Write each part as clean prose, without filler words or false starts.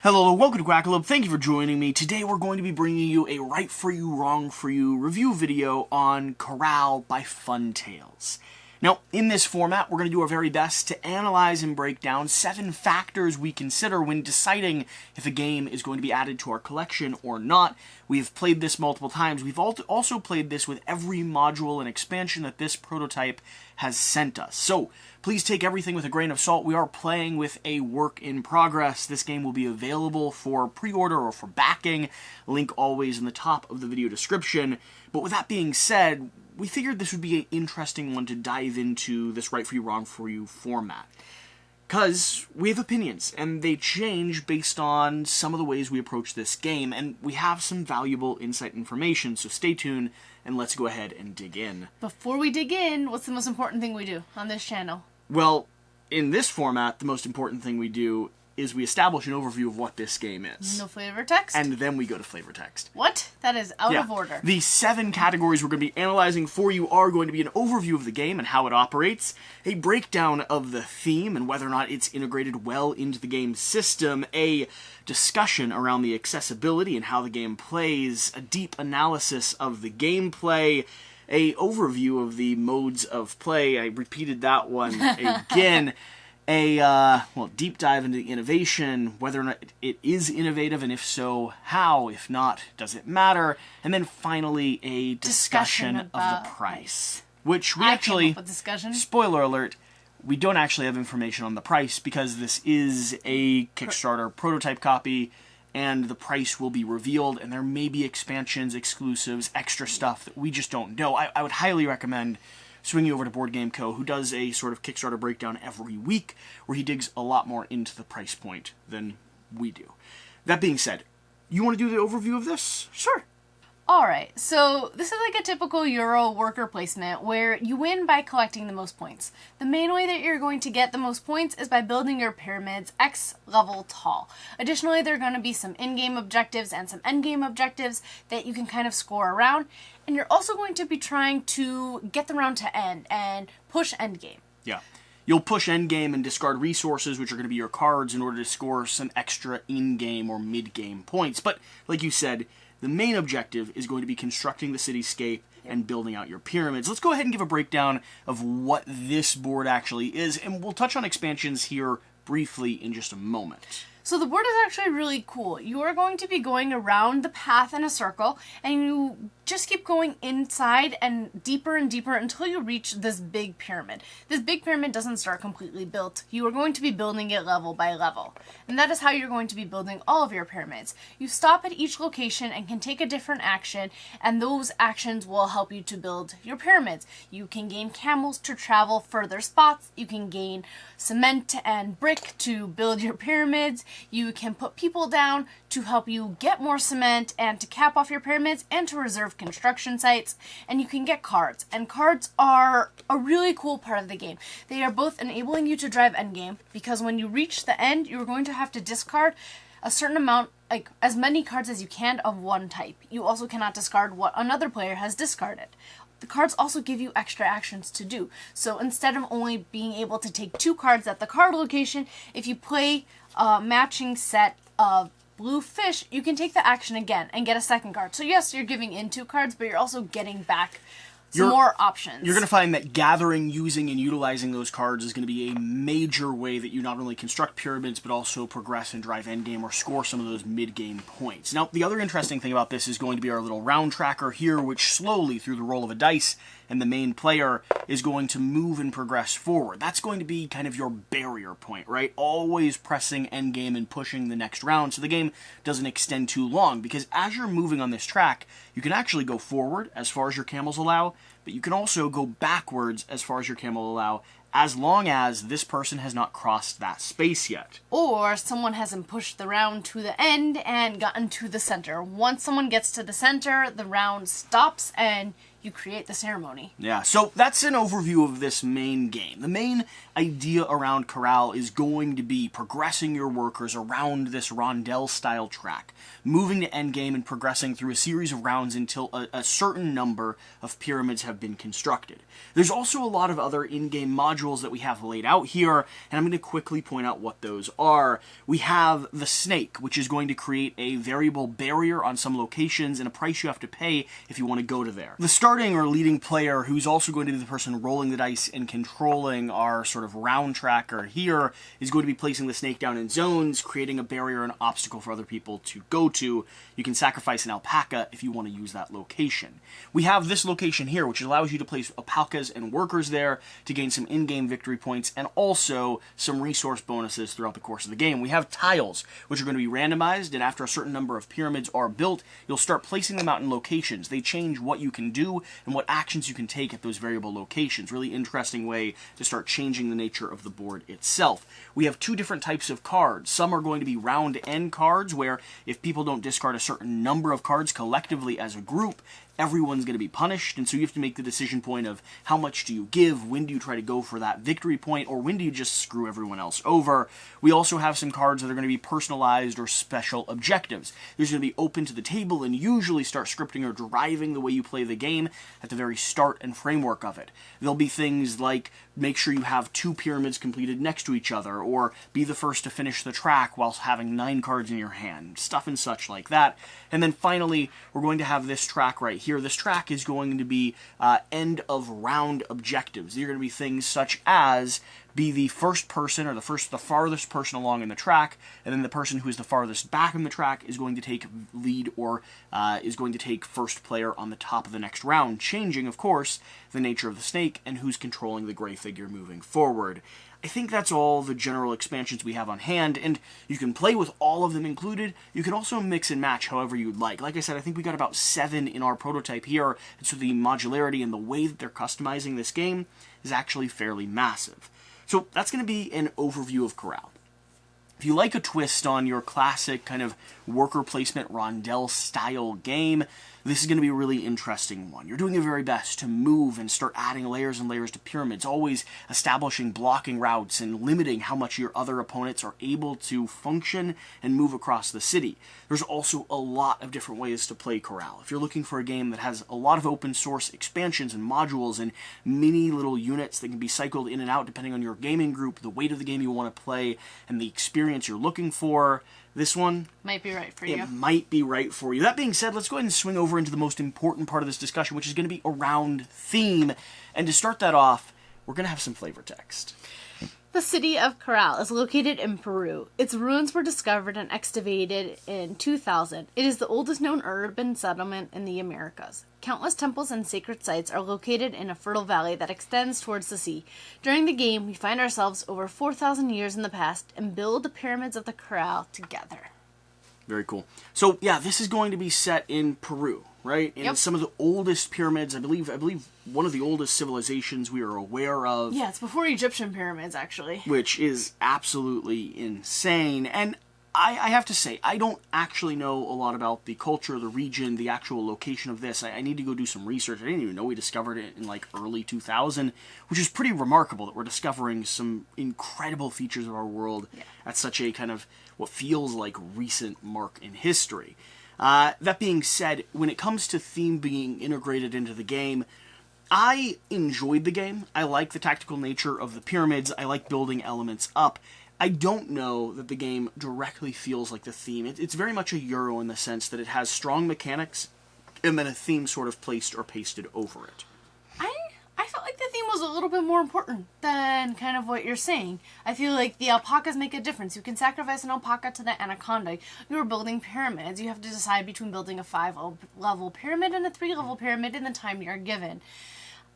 Hello, welcome to Quackalope. Thank you for joining me. Today we're going to be bringing you a right for you, wrong for you review video on Caral by Fun Tales. Now, in this format, we're going to do our very best to analyze and break down 7 factors we consider when deciding if a game is going to be added to our collection or not. We've played this multiple times. We've also played this with every module and expansion that this prototype has sent us. So, please take everything with a grain of salt. We are playing with a work in progress. This game will be available for pre-order or for backing. Link always in the top of the video description. But with that being said, we figured this would be an interesting one to dive into this right for you, wrong for you format. Because we have opinions, and they change based on some of the ways we approach this game, and we have some valuable insight information, so stay tuned, and let's go ahead and dig in. Before we dig in, what's the most important thing we do on this channel? Well, in this format, the most important thing we do is we establish an overview of what this game is. No flavor text? And then we go to flavor text. What? That is out of order. The 7 categories we're going to be analyzing for you are going to be an overview of the game and how it operates, a breakdown of the theme and whether or not it's integrated well into the game system, a discussion around the accessibility and how the game plays, a deep analysis of the gameplay, a overview of the modes of play. I repeated that one again. A deep dive into the innovation, whether or not it is innovative, and if so, how. If not, does it matter? And then finally, a discussion of the price. Which we actually, spoiler alert, we don't actually have information on the price because this is a Kickstarter prototype copy, and the price will be revealed, and there may be expansions, exclusives, extra stuff that we just don't know. I would highly recommend swinging over to Boardgame Co., who does a sort of Kickstarter breakdown every week, where he digs a lot more into the price point than we do. That being said, you want to do the overview of this? Sure. Alright, so this is like a typical Euro worker placement where you win by collecting the most points. The main way that you're going to get the most points is by building your pyramids X level tall. Additionally, there are going to be some in-game objectives and some end-game objectives that you can kind of score around. And you're also going to be trying to get the round to end and push endgame. Yeah. You'll push endgame and discard resources, which are going to be your cards, in order to score some extra in-game or mid-game points. But, like you said, the main objective is going to be constructing the cityscape and building out your pyramids. Let's go ahead and give a breakdown of what this board actually is, and we'll touch on expansions here briefly in just a moment. So the board is actually really cool. You are going to be going around the path in a circle, and you just keep going inside and deeper until you reach this big pyramid. This big pyramid doesn't start completely built. You are going to be building it level by level. And that is how you're going to be building all of your pyramids. You stop at each location and can take a different action, and those actions will help you to build your pyramids. You can gain camels to travel further spots. You can gain cement and brick to build your pyramids. You can put people down to help you get more cement and to cap off your pyramids and to reserve construction sites. And you can get cards. And cards are a really cool part of the game. They are both enabling you to drive endgame, because when you reach the end, you're going to have to discard a certain amount, like as many cards as you can of one type. You also cannot discard what another player has discarded. The cards also give you extra actions to do. So instead of only being able to take 2 cards at the card location, if you play a matching set of blue fish, you can take the action again and get a second card. So yes, you're giving in 2 cards, but you're also getting back some more options. You're going to find that gathering, using, and utilizing those cards is going to be a major way that you not only construct pyramids, but also progress and drive endgame or score some of those mid-game points. Now, the other interesting thing about this is going to be our little round tracker here, which slowly, through the roll of a dice, and the main player is going to move and progress forward. That's going to be kind of your barrier point, right? Always pressing endgame and pushing the next round so the game doesn't extend too long, because as you're moving on this track, you can actually go forward as far as your camels allow, but you can also go backwards as far as your camel will allow, as long as this person has not crossed that space yet. Or someone hasn't pushed the round to the end and gotten to the center. Once someone gets to the center, the round stops and you create the ceremony. Yeah, so that's an overview of this main game. The main idea around Caral is going to be progressing your workers around this rondelle-style track, moving to endgame and progressing through a series of rounds until a certain number of pyramids have been constructed. There's also a lot of other in-game modules that we have laid out here, and I'm going to quickly point out what those are. We have the snake, which is going to create a variable barrier on some locations and a price you have to pay if you want to go to there. The starting or leading player, who's also going to be the person rolling the dice and controlling our sort of round tracker here, is going to be placing the snake down in zones, creating a barrier and obstacle for other people to go to. You can sacrifice an alpaca if you want to use that location. We have this location here, which allows you to place alpacas and workers there to gain some in-game victory points and also some resource bonuses throughout the course of the game. We have tiles, which are going to be randomized, and after a certain number of pyramids are built, you'll start placing them out in locations. They change what you can do and what actions you can take at those variable locations. Really interesting way to start changing the nature of the board itself. We have two different types of cards. Some are going to be round-end cards, where if people don't discard a certain number of cards collectively as a group, everyone's going to be punished, and so you have to make the decision point of how much do you give, when do you try to go for that victory point, or when do you just screw everyone else over. We also have some cards that are going to be personalized or special objectives. These are going to be open to the table and usually start scripting or driving the way you play the game at the very start and framework of it. There'll be things like make sure you have 2 pyramids completed next to each other, or be the first to finish the track whilst having 9 cards in your hand, stuff and such like that. And then finally, we're going to have this track right here. This track is going to be end of round objectives. These are going to be things such as be the first person or the farthest person along in the track, and then the person who is the farthest back in the track is going to take lead or is going to take first player on the top of the next round, changing, of course, the nature of the snake and who's controlling the gray figure moving forward. I think that's all the general expansions we have on hand, and you can play with all of them included. You can also mix and match however you'd like. Like I said, I think we got about 7 in our prototype here, and so the modularity and the way that they're customizing this game is actually fairly massive. So that's going to be an overview of Caral. If you like a twist on your classic kind of worker placement rondelle style game, this is going to be a really interesting one. You're doing your very best to move and start adding layers and layers to pyramids, always establishing blocking routes and limiting how much your other opponents are able to function and move across the city. There's also a lot of different ways to play Caral. If you're looking for a game that has a lot of open source expansions and modules and mini little units that can be cycled in and out depending on your gaming group, the weight of the game you want to play, and the experience you're looking for, this one might be right for you. It might be right for you. That being said, let's go ahead and swing over into the most important part of this discussion, which is going to be around theme. And to start that off, we're going to have some flavor text. The city of Caral is located in Peru. Its ruins were discovered and excavated in 2000. It is the oldest known urban settlement in the Americas. Countless temples and sacred sites are located in a fertile valley that extends towards the sea. During the game, we find ourselves over 4,000 years in the past and build the pyramids of the Caral together. Very cool. So, yeah, this is going to be set in Peru, right? In some of the oldest pyramids, I believe one of the oldest civilizations we are aware of. Yeah, it's before Egyptian pyramids, actually. Which is absolutely insane. And I have to say, I don't actually know a lot about the culture, the region, the actual location of this. I need to go do some research. I didn't even know we discovered it in like early 2000, which is pretty remarkable that we're discovering some incredible features of our world at such a kind of what feels like recent mark in history. That being said, when it comes to theme being integrated into the game, I enjoyed the game. I like the tactical nature of the pyramids. I like building elements up. I don't know that the game directly feels like the theme. It's very much a Euro in the sense that it has strong mechanics and then a theme sort of placed or pasted over it. I felt like the theme was a little bit more important than kind of what you're saying. I feel like the alpacas make a difference. You can sacrifice an alpaca to the anaconda. You're building pyramids. You have to decide between building a 5-level pyramid and a 3-level pyramid in the time you're given.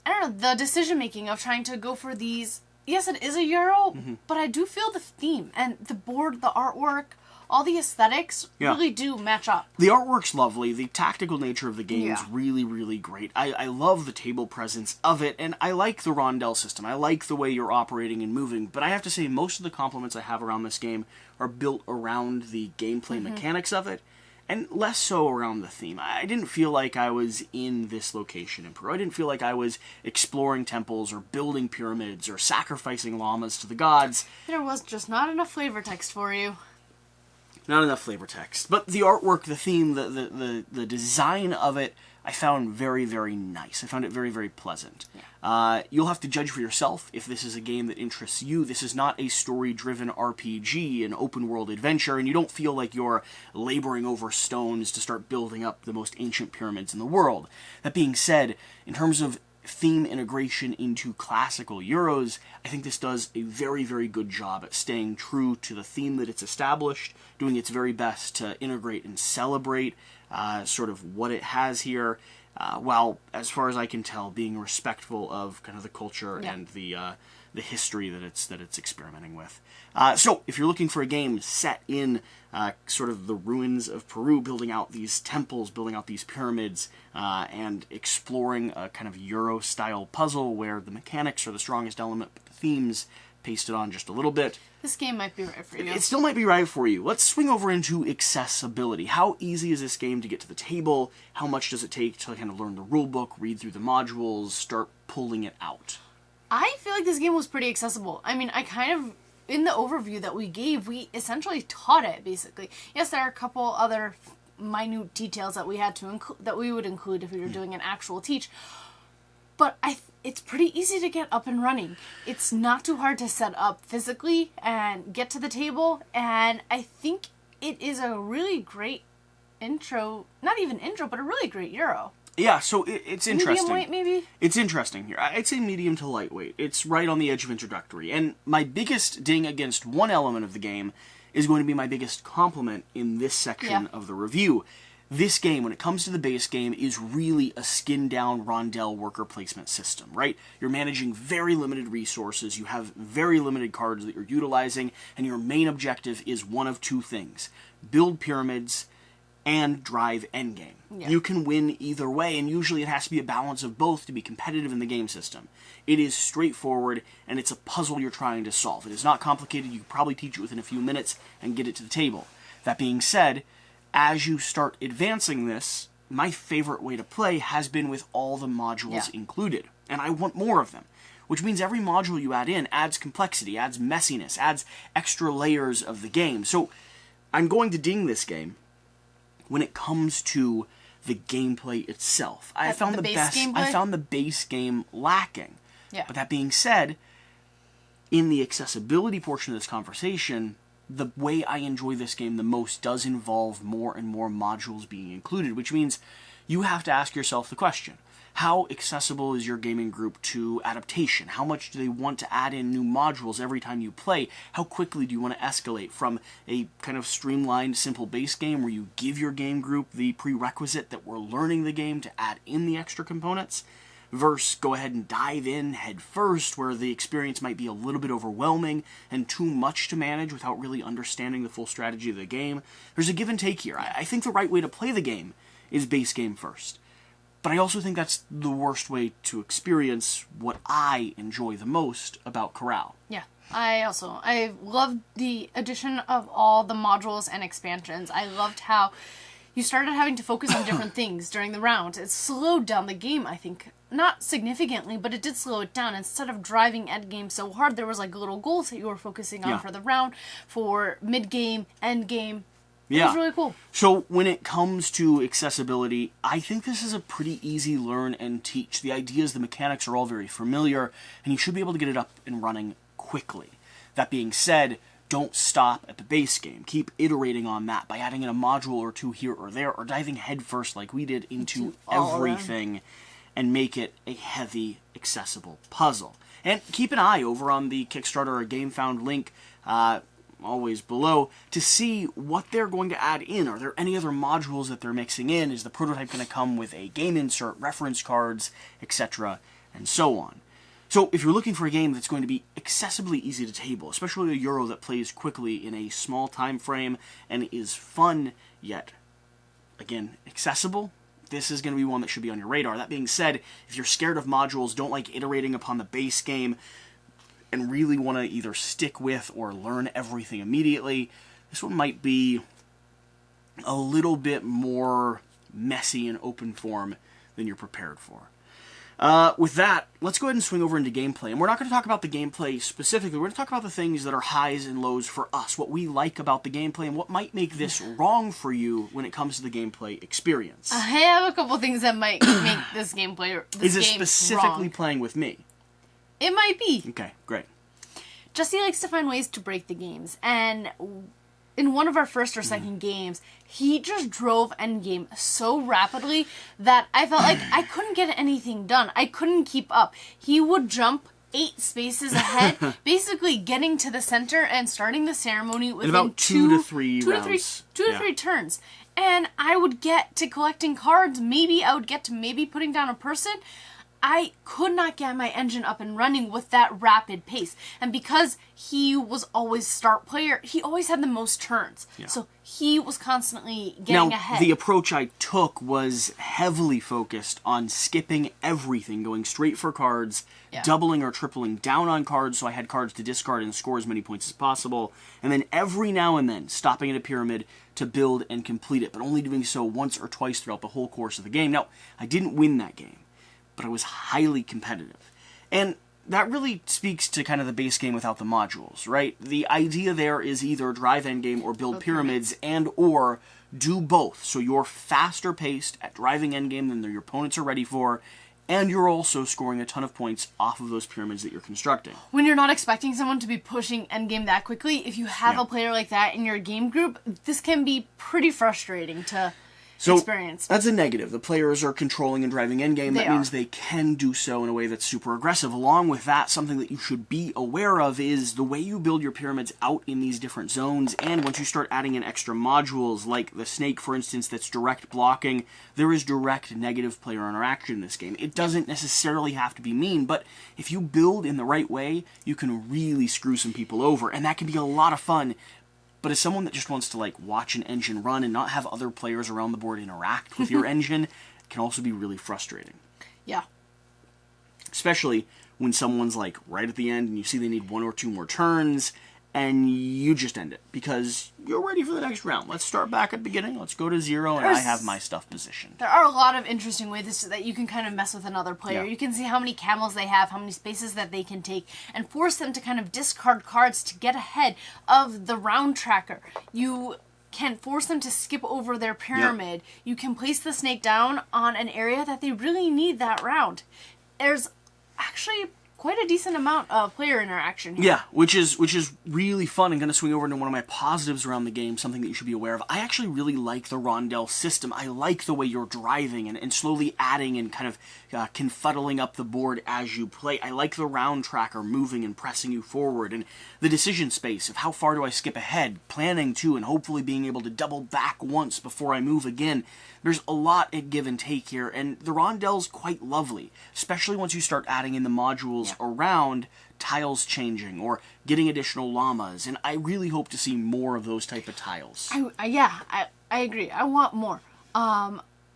I don't know, the decision-making of trying to go for these... Yes, it is a Euro, but I do feel the theme and the board, the artwork, all the aesthetics really do match up. The artwork's lovely. The tactical nature of the game is really, really great. I love the table presence of it, and I like the rondelle system. I like the way you're operating and moving, but I have to say most of the compliments I have around this game are built around the gameplay mechanics of it, and less so around the theme. I didn't feel like I was in this location in Peru. I didn't feel like I was exploring temples or building pyramids or sacrificing llamas to the gods. There was just not enough flavor text for you. Not enough flavor text. But the artwork, the theme, the design of it, I found very, very nice. I found it very, very pleasant. Yeah. You'll have to judge for yourself if this is a game that interests you. This is not a story-driven RPG, an open-world adventure, and you don't feel like you're laboring over stones to start building up the most ancient pyramids in the world. That being said, in terms of theme integration into classical Euros, I think this does a very, very good job at staying true to the theme that it's established, doing its very best to integrate and celebrate sort of what it has here, while, as far as I can tell, being respectful of kind of the culture and the history that it's experimenting with. So, if you're looking for a game set in sort of the ruins of Peru, building out these temples, building out these pyramids, and exploring a kind of Euro-style puzzle where the mechanics are the strongest element, but the themes pasted on just a little bit, this game might be right for you. it still might be right for you. Let's swing over into accessibility. How easy is this game to get to the table? How much does it take to kind of learn the rulebook, read through the modules, start pulling it out? I feel like this game was pretty accessible. I mean, in the overview that we gave, we essentially taught it, basically. Yes, there are a couple other minute details that we had to that we would include if we were doing an actual teach. But it's pretty easy to get up and running. It's not too hard to set up physically and get to the table, and I think it is a really great intro, not even intro, but a really great Euro. Yeah, so it's interesting. Medium weight, maybe? It's interesting here. I'd say medium to lightweight. It's right on the edge of introductory. And my biggest ding against one element of the game is going to be my biggest compliment in this section of the review. This game, when it comes to the base game, is really a skin-down rondel worker placement system, right? You're managing very limited resources, you have very limited cards that you're utilizing, and your main objective is one of two things: build pyramids and drive endgame. Yeah. You can win either way, and usually it has to be a balance of both to be competitive in the game system. It is straightforward, and it's a puzzle you're trying to solve. It is not complicated. You can probably teach it within a few minutes and get it to the table. That being said, as you start advancing this, my favorite way to play has been with all the modules included, and I want more of them. Which means every module you add in adds complexity, adds messiness, adds extra layers of the game. So I'm going to ding this game when it comes to the gameplay itself. I found the base game lacking. Yeah. But that being said, in the accessibility portion of this conversation, the way I enjoy this game the most does involve more and more modules being included, which means you have to ask yourself the question: how accessible is your gaming group to adaptation? How much do they want to add in new modules every time you play? How quickly do you want to escalate from a kind of streamlined, simple base game where you give your game group the prerequisite that we're learning the game to add in the extra components, versus go ahead and dive in head first, where the experience might be a little bit overwhelming and too much to manage without really understanding the full strategy of the game? There's a give and take here. I think the right way to play the game is base game first. But I also think that's the worst way to experience what I enjoy the most about Caral. Yeah, I loved the addition of all the modules and expansions. I loved how you started having to focus on different things during the round. It slowed down the game, I think. Not significantly, but it did slow it down. Instead of driving endgame so hard, there was like little goals that you were focusing on for the round, for mid-game, end-game. It was really cool. So when it comes to accessibility, I think this is a pretty easy learn and teach. The ideas, the mechanics are all very familiar, and you should be able to get it up and running quickly. That being said, don't stop at the base game. Keep iterating on that by adding in a module or two here or there, or diving headfirst like we did into everything, and make it a heavy, accessible puzzle. And keep an eye over on the Kickstarter or GameFound link, always below, to see what they're going to add in. Are there any other modules that they're mixing in? Is the prototype going to come with a game insert, reference cards, etc., and so on? So if you're looking for a game that's going to be accessibly easy to table, especially a Euro that plays quickly in a small time frame and is fun, yet, again, accessible, this is going to be one that should be on your radar. That being said, if you're scared of modules, don't like iterating upon the base game, and really want to either stick with or learn everything immediately, this one might be a little bit more messy and open form than you're prepared for. With that, let's go ahead and swing over into gameplay. And we're not going to talk about the gameplay specifically. We're going to talk about the things that are highs and lows for us, what we like about the gameplay, and what might make this wrong for you when it comes to the gameplay experience. I have a couple things that might make this gameplay Is it specifically wrong. Playing with me? It might be. Okay, great. Jesse likes to find ways to break the games, and in one of our first or second games, he just drove endgame so rapidly that I felt like I couldn't get anything done. I couldn't keep up. He would jump 8 spaces ahead, basically getting to the center and starting the ceremony within about 2 to 3 rounds. 2 to 3 turns. And I would get to collecting cards. Maybe I would get to maybe putting down a person. I could not get my engine up and running with that rapid pace. And because he was always start player, he always had the most turns. Yeah. So he was constantly getting ahead. The approach I took was heavily focused on skipping everything, going straight for cards, doubling or tripling down on cards so I had cards to discard and score as many points as possible, and then every now and then stopping at a pyramid to build and complete it, but only doing so once or twice throughout the whole course of the game. Now, I didn't win that game, but I was highly competitive. And that really speaks to kind of the base game without the modules, right? The idea there is either drive endgame or build pyramids and or do both. So you're faster paced at driving endgame than your opponents are ready for, and you're also scoring a ton of points off of those pyramids that you're constructing. When you're not expecting someone to be pushing endgame that quickly, if you have a player like that in your game group, this can be pretty frustrating to experience. That's a negative. The players are controlling and driving endgame. That means they can do so in a way that's super aggressive. Along with that, something that you should be aware of is the way you build your pyramids out in these different zones, and once you start adding in extra modules, like the snake, for instance, that's direct blocking, there is direct negative player interaction in this game. It doesn't necessarily have to be mean, but if you build in the right way, you can really screw some people over, and that can be a lot of fun. But as someone that just wants to watch an engine run and not have other players around the board interact with your engine, it can also be really frustrating. Yeah. Especially when someone's right at the end and you see they need 1 or 2 more turns and you just end it because you're ready for the next round. Let's start back at the beginning. Let's go to 0 and I have my stuff positioned. There are a lot of interesting ways that you can kind of mess with another player. Yeah. You can see how many camels they have, how many spaces that they can take, and force them to kind of discard cards to get ahead of the round tracker. You can force them to skip over their pyramid. Yep. You can place the snake down on an area that they really need that round. There's actually quite a decent amount of player interaction here. Yeah, which is really fun. I'm going to swing over into one of my positives around the game, something that you should be aware of. I actually really like the rondelle system. I like the way you're driving and slowly adding and kind of confuddling up the board as you play. I like the round tracker moving and pressing you forward, and the decision space of how far do I skip ahead, planning to, and hopefully being able to double back once before I move again. There's a lot at give and take here, and the rondelle's quite lovely, especially once you start adding in the modules around tiles changing or getting additional llamas, and I really hope to see more of those type of tiles. I agree. I want more.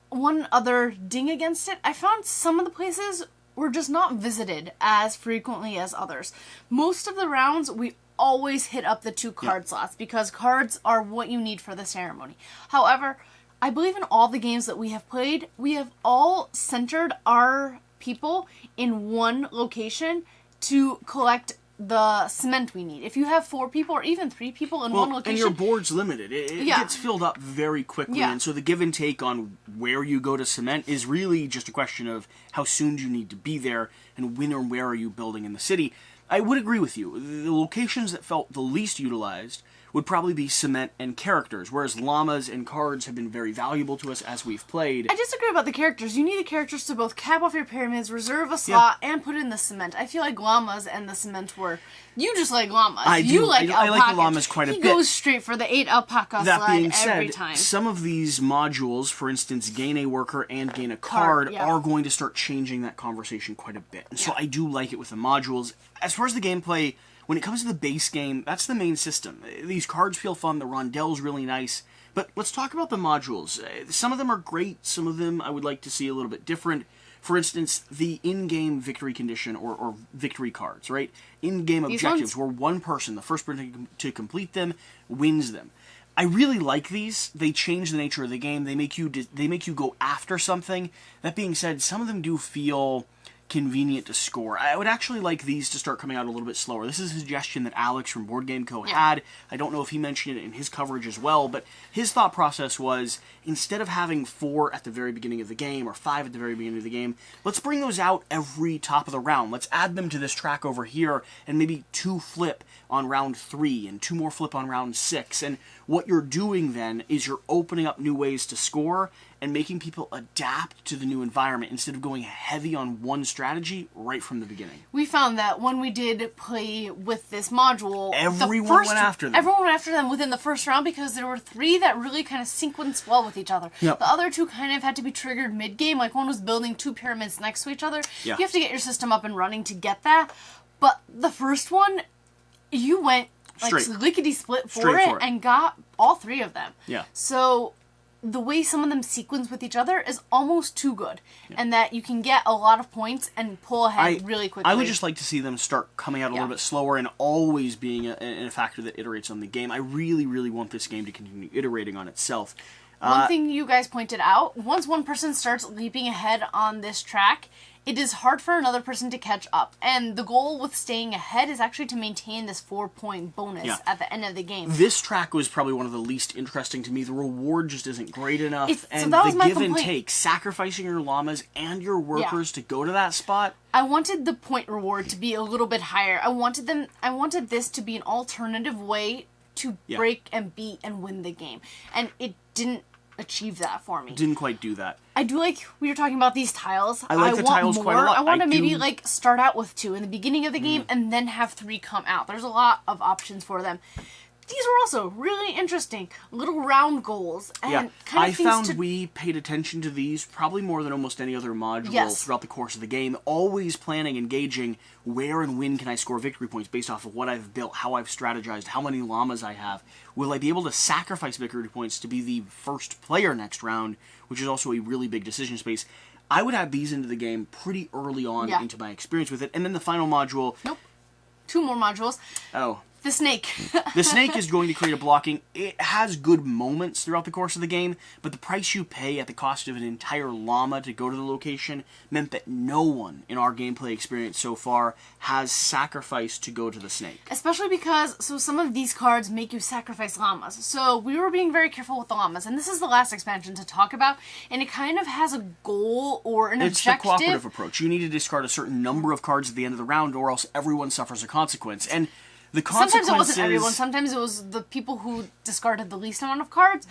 One other ding against it, I found some of the places were just not visited as frequently as others. Most of the rounds, we always hit up the 2 card slots because cards are what you need for the ceremony. However, I believe in all the games that we have played, we have all centered our people in one location to collect the cement we need. If you have 4 people or even 3 people in one location... and your board's limited. It gets filled up very quickly, and so the give and take on where you go to cement is really just a question of how soon do you need to be there and when or where are you building in the city. I would agree with you. The locations that felt the least utilized would probably be cement and characters, whereas llamas and cards have been very valuable to us as we've played. I disagree about the characters. You need the characters to both cap off your pyramids, reserve a slot, and put in the cement. I feel like llamas and the cement were... You just like llamas. I do. You like I like the llamas quite a bit. He goes straight for the 8 alpaca slide every time. Some of these modules, for instance, gain a worker and gain a card, are going to start changing that conversation quite a bit. And so I do like it with the modules. As far as the gameplay... When it comes to the base game, that's the main system. These cards feel fun, the rondelle's really nice, but let's talk about the modules. Some of them are great, some of them I would like to see a little bit different. For instance, the in-game victory condition or victory cards, right? In-game objectives where one person, the first person to complete them, wins them. I really like these. They change the nature of the game. They make you go after something. That being said, some of them do feel convenient to score. I would actually like these to start coming out a little bit slower. This is a suggestion that Alex from Board Game Co. had. I don't know if he mentioned it in his coverage as well, but his thought process was, instead of having 4 at the very beginning of the game, or 5 at the very beginning of the game, let's bring those out every top of the round. Let's add them to this track over here, and maybe 2 flip on round 3, and 2 more flip on round 6. And what you're doing then is you're opening up new ways to score, and making people adapt to the new environment instead of going heavy on one strategy right from the beginning. We found that when we did play with this module, everyone went after them. Everyone went after them within the first round because there were 3 that really kind of sequenced well with each other. Yep. The other 2 kind of had to be triggered mid-game, like one was building 2 pyramids next to each other. Yeah. You have to get your system up and running to get that. But the first one, you went like lickety-split for it and got all 3 of them. Yeah. So the way some of them sequence with each other is almost too good, and that you can get a lot of points and pull ahead really quickly. I would just like to see them start coming out a little bit slower and always being a factor that iterates on the game. I really, really want this game to continue iterating on itself. One thing you guys pointed out, once one person starts leaping ahead on this track, it is hard for another person to catch up. And the goal with staying ahead is actually to maintain this 4-point bonus at the end of the game. This track was probably one of the least interesting to me. The reward just isn't great enough. And so the give and take, sacrificing your llamas and your workers to go to that spot. I wanted the point reward to be a little bit higher. I wanted this to be an alternative way to break and beat and win the game. And it didn't achieve that for me. Didn't quite do that. I do like we were talking about these tiles. I like the tiles quite a lot. I want to maybe like start out with 2 in the beginning of the game and then have 3 come out. There's a lot of options for them. These were also really interesting. Little round goals. And kind of I found we paid attention to these probably more than almost any other module throughout the course of the game. Always planning, engaging, where and when can I score victory points based off of what I've built, how I've strategized, how many llamas I have. Will I be able to sacrifice victory points to be the first player next round, which is also a really big decision space. I would add these into the game pretty early on into my experience with it. And then the final module... Nope. 2 more modules. Oh. The snake. The snake is going to create a blocking. It has good moments throughout the course of the game, but the price you pay at the cost of an entire llama to go to the location meant that no one in our gameplay experience so far has sacrificed to go to the snake. Especially because, some of these cards make you sacrifice llamas. So we were being very careful with the llamas, and this is the last expansion to talk about, and it kind of has a goal or an objective. It's the cooperative approach. You need to discard a certain number of cards at the end of the round, or else everyone suffers a consequence. And the consequences... Sometimes it wasn't everyone. Sometimes it was the people who discarded the least amount of cards.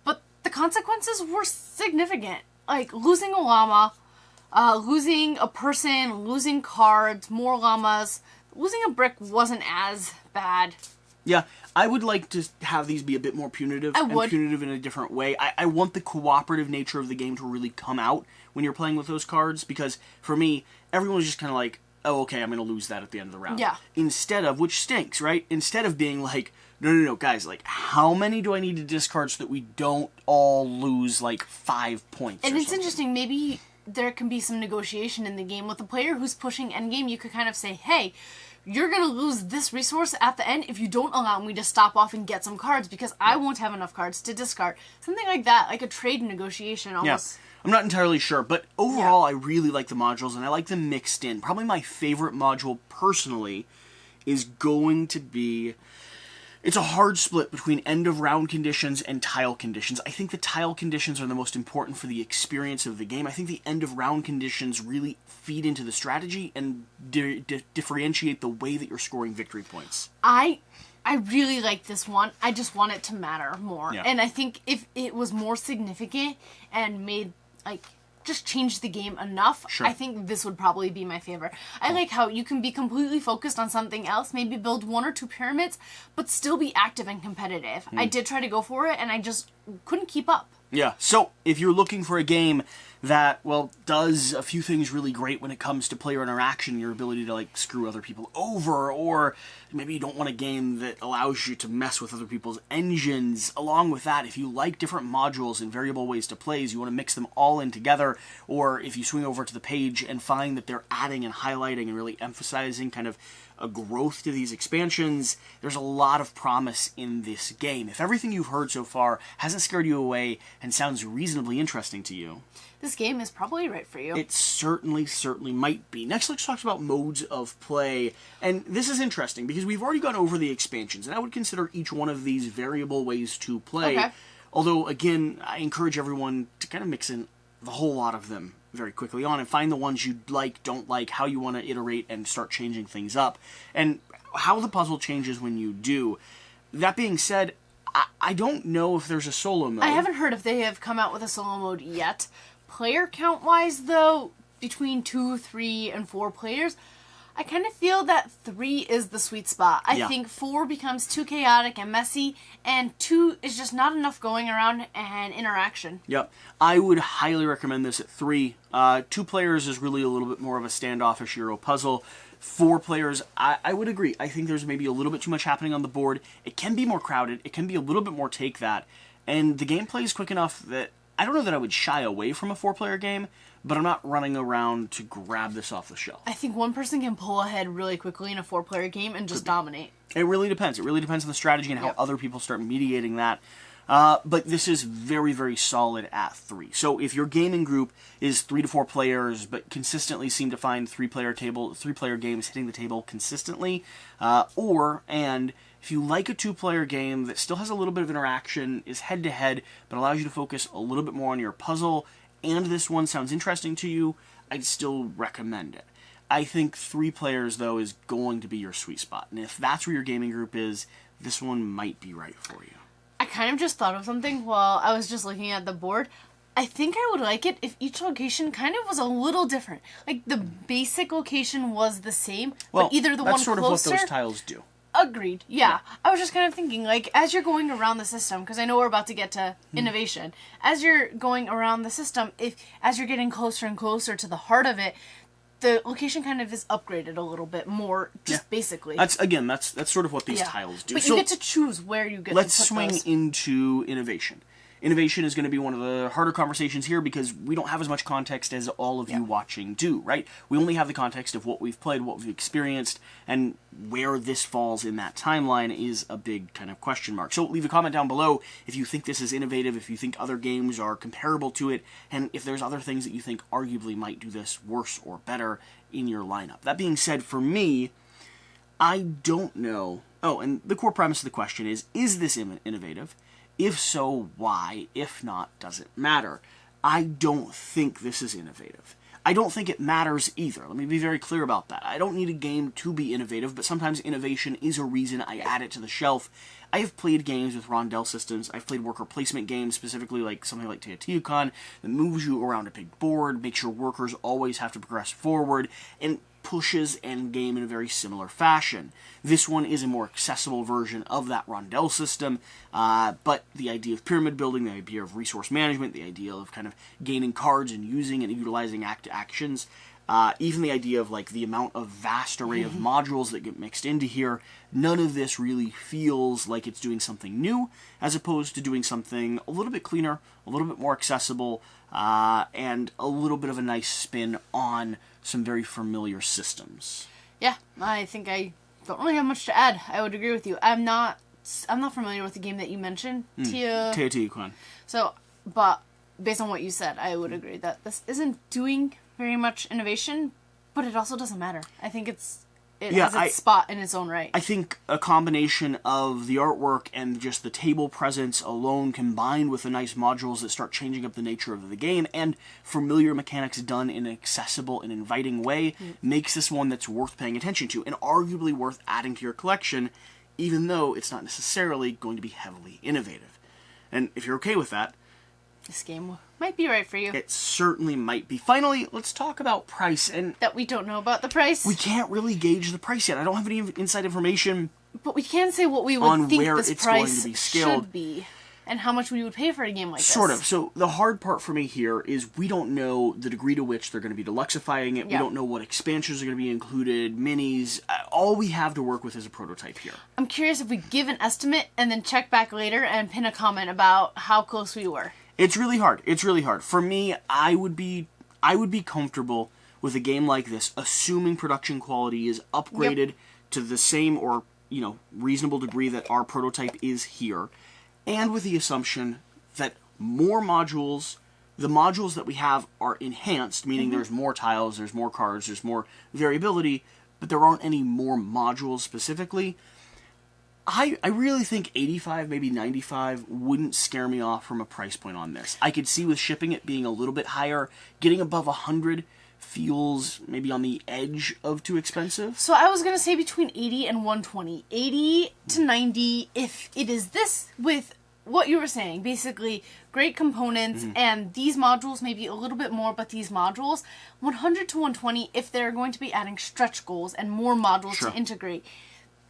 But the consequences were significant. Like losing a llama, losing a person, losing cards, more llamas. Losing a brick wasn't as bad. Yeah, I would like to have these be a bit more punitive. And punitive in a different way. I want the cooperative nature of the game to really come out when you're playing with those cards. Because for me, everyone was just kind of like, oh, okay, I'm going to lose that at the end of the round. Yeah. Instead of, which stinks, right? Instead of being like, no, guys, like, how many do I need to discard so that we don't all lose, like, 5 points And or it's something? interesting, maybe there can be some negotiation in the game. With the player who's pushing endgame, you could kind of say, hey, you're going to lose this resource at the end if you don't allow me to stop off and get some cards, because I won't have enough cards to discard. Something like that, like a trade negotiation almost. Yeah. I'm not entirely sure, but overall I really like the modules, and I like them mixed in. Probably my favorite module, personally, is going to be... It's a hard split between end-of-round conditions and tile conditions. I think the tile conditions are the most important for the experience of the game. I think the end-of-round conditions really feed into the strategy and differentiate the way that you're scoring victory points. I really like this one. I just want it to matter more. Yeah. And I think if it was more significant and made... just change the game enough, Sure. I think this would probably be my favorite. I like how you can be completely focused on something else, maybe build 1 or 2 pyramids, but still be active and competitive. I did try to go for it, and I just couldn't keep up. Yeah, so if you're looking for a game that, well, does a few things really great when it comes to player interaction, your ability to, like, screw other people over, or maybe you don't want a game that allows you to mess with other people's engines. Along with that, if you like different modules and variable ways to play, you want to mix them all in together, or if you swing over to the page and find that they're adding and highlighting and really emphasizing kind of a growth to these expansions. There's a lot of promise in this game. If everything you've heard so far hasn't scared you away and sounds reasonably interesting to you, this game is probably right for you. it certainly might be. Next, let's talk about modes of play. And this is interesting because we've already gone over the expansions, and I would consider each one of these variable ways to play. Okay. Although, again, I encourage everyone to kind of mix in the whole lot of them very quickly on and find the ones you like, don't like, how you want to iterate and start changing things up, and how the puzzle changes when you do. That being said, I don't know if there's a solo mode. I haven't heard if they have come out with a solo mode yet. Player count-wise, though, between 2, 3, and 4 players, I kind of feel that 3 is the sweet spot. I think 4 becomes too chaotic and messy, and 2 is just not enough going around and interaction. Yep. I would highly recommend this at 3. 2 players is really a little bit more of a standoffish Euro puzzle. 4 players, I would agree. I think there's maybe a little bit too much happening on the board. It can be more crowded. It can be a little bit more take that. And the gameplay is quick enough that I don't know that I would shy away from a 4-player game, but I'm not running around to grab this off the shelf. I think one person can pull ahead really quickly in a 4-player game and just dominate. It really depends. It really depends on the strategy and how other people start mediating that. But this is very, very solid at 3. So if your gaming group is 3 to 4 players, but consistently seem to find 3-player games hitting the table consistently, and if you like a 2-player game that still has a little bit of interaction, is head-to-head, but allows you to focus a little bit more on your puzzle, and this one sounds interesting to you, I'd still recommend it. I think 3 players, though, is going to be your sweet spot. And if that's where your gaming group is, this one might be right for you. I kind of just thought of something while I was just looking at the board. I think I would like it if each location kind of was a little different. Like, the basic location was the same, but either the one closer... that's sort of what those tiles do. Agreed. Yeah. I was just kind of thinking, like, as you're going around the system, because I know we're about to get to innovation, as you're going around the system, as you're getting closer and closer to the heart of it, the location kind of is upgraded a little bit more, just basically. That's sort of what these tiles do. But you get to choose where you get to put Let's swing into innovation. Innovation is going to be one of the harder conversations here because we don't have as much context as all of you watching do, right? We only have the context of what we've played, what we've experienced, and where this falls in that timeline is a big kind of question mark. So leave a comment down below if you think this is innovative, if you think other games are comparable to it, and if there's other things that you think arguably might do this worse or better in your lineup. That being said, for me, I don't know. Oh, and the core premise of the question is this innovative? If so, why? If not, does it matter? I don't think this is innovative. I don't think it matters either. Let me be very clear about that. I don't need a game to be innovative, but sometimes innovation is a reason I add it to the shelf. I have played games with rondel systems. I've played worker placement games, specifically like something like Teotihuacan, that moves you around a big board, makes your workers always have to progress forward, and pushes endgame in a very similar fashion. This one is a more accessible version of that rondel system, but the idea of pyramid building, the idea of resource management, the idea of kind of gaining cards and using and utilizing actions, even the idea of like the amount of vast array of modules that get mixed into here, none of this really feels like it's doing something new, as opposed to doing something a little bit cleaner, a little bit more accessible, and a little bit of a nice spin on some very familiar systems. Yeah, I think I don't really have much to add. I would agree with you. I'm not familiar with the game that you mentioned, Teotihuacan. So, but based on what you said, I would agree that this isn't doing very much innovation, but it also doesn't matter. I think it has its spot in its own right. I think a combination of the artwork and just the table presence alone, combined with the nice modules that start changing up the nature of the game, and familiar mechanics done in an accessible and inviting way, makes this one that's worth paying attention to, and arguably worth adding to your collection, even though it's not necessarily going to be heavily innovative. And if you're okay with that, this game might be right for you. It certainly might be. Finally, let's talk about price. And that we don't know about the price. We can't really gauge the price yet. I don't have any inside information. But we can say what we would think where this it's price going to be scaled. should be. And how much we would pay for a game like this. Sort of. So the hard part for me here is we don't know the degree to which they're going to be deluxifying it. We don't know what expansions are going to be included, minis. All we have to work with is a prototype here. I'm curious if we give an estimate and then check back later and pin a comment about how close we were. It's really hard. It's really hard. For me, I would be comfortable with a game like this, assuming production quality is upgraded to the same or, reasonable degree that our prototype is here, and with the assumption that more modules, the modules that we have are enhanced, meaning there's more tiles, there's more cards, there's more variability, but there aren't any more modules specifically. I really think 85, maybe 95 wouldn't scare me off from a price point on this. I could see with shipping it being a little bit higher. Getting above 100 feels maybe on the edge of too expensive. So I was going to say between 80 and 120. 80 to 90 if it is this with what you were saying. Basically, great components and these modules maybe a little bit more, but these modules, 100 to 120 if they're going to be adding stretch goals and more modules to integrate.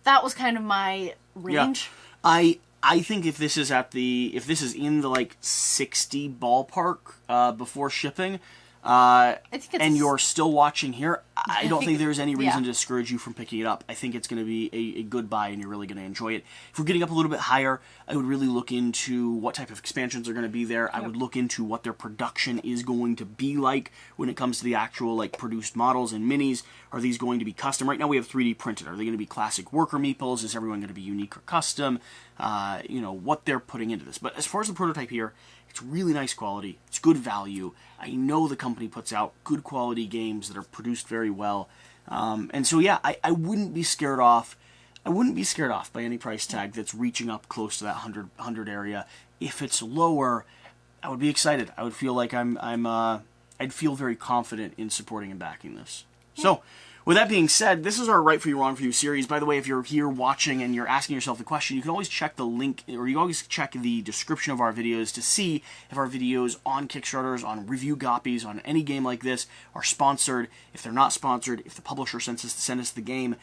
That was kind of my range. Yeah. I think if this is in the like 60 ballpark before shipping, I think and you're still watching here, I don't think there's any reason to discourage you from picking it up. I think it's going to be a good buy and you're really going to enjoy it. If we're getting up a little bit higher, I would really look into what type of expansions are going to be there. I would look into what their production is going to be like when it comes to the actual like produced models and minis. Are these going to be custom? Right now we have 3D printed. Are they going to be classic worker meeples? Is everyone going to be unique or custom? What they're putting into this. But as far as the prototype here, it's really nice quality. It's good value. I know the company puts out good quality games that are produced very well. And so, yeah, I wouldn't be scared off. I wouldn't be scared off by any price tag that's reaching up close to that 100 area. If it's lower, I would be excited. I would feel like I'd feel very confident in supporting and backing this. So, with that being said, this is our Right For You, Wrong For You series. By the way, if you're here watching and you're asking yourself the question, you can always check the link, or you always check the description of our videos to see if our videos on Kickstarters, on review copies, on any game like this are sponsored. If they're not sponsored, if the publisher sends us the game,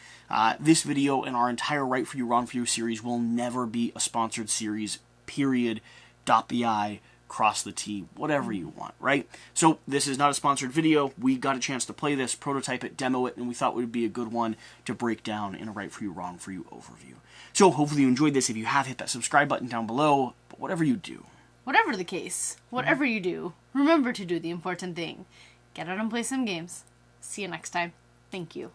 this video and our entire Right For You, Wrong For You series will never be a sponsored series, period. Dot the I, cross the T, whatever you want, right? So this is not a sponsored video. We got a chance to play this, prototype it, demo it, and we thought it would be a good one to break down in a Right For You, Wrong For You overview. So hopefully you enjoyed this. If you have, hit that subscribe button down below. But whatever you do, whatever the case, whatever you do, remember to do the important thing. Get out and play some games. See you next time. Thank you.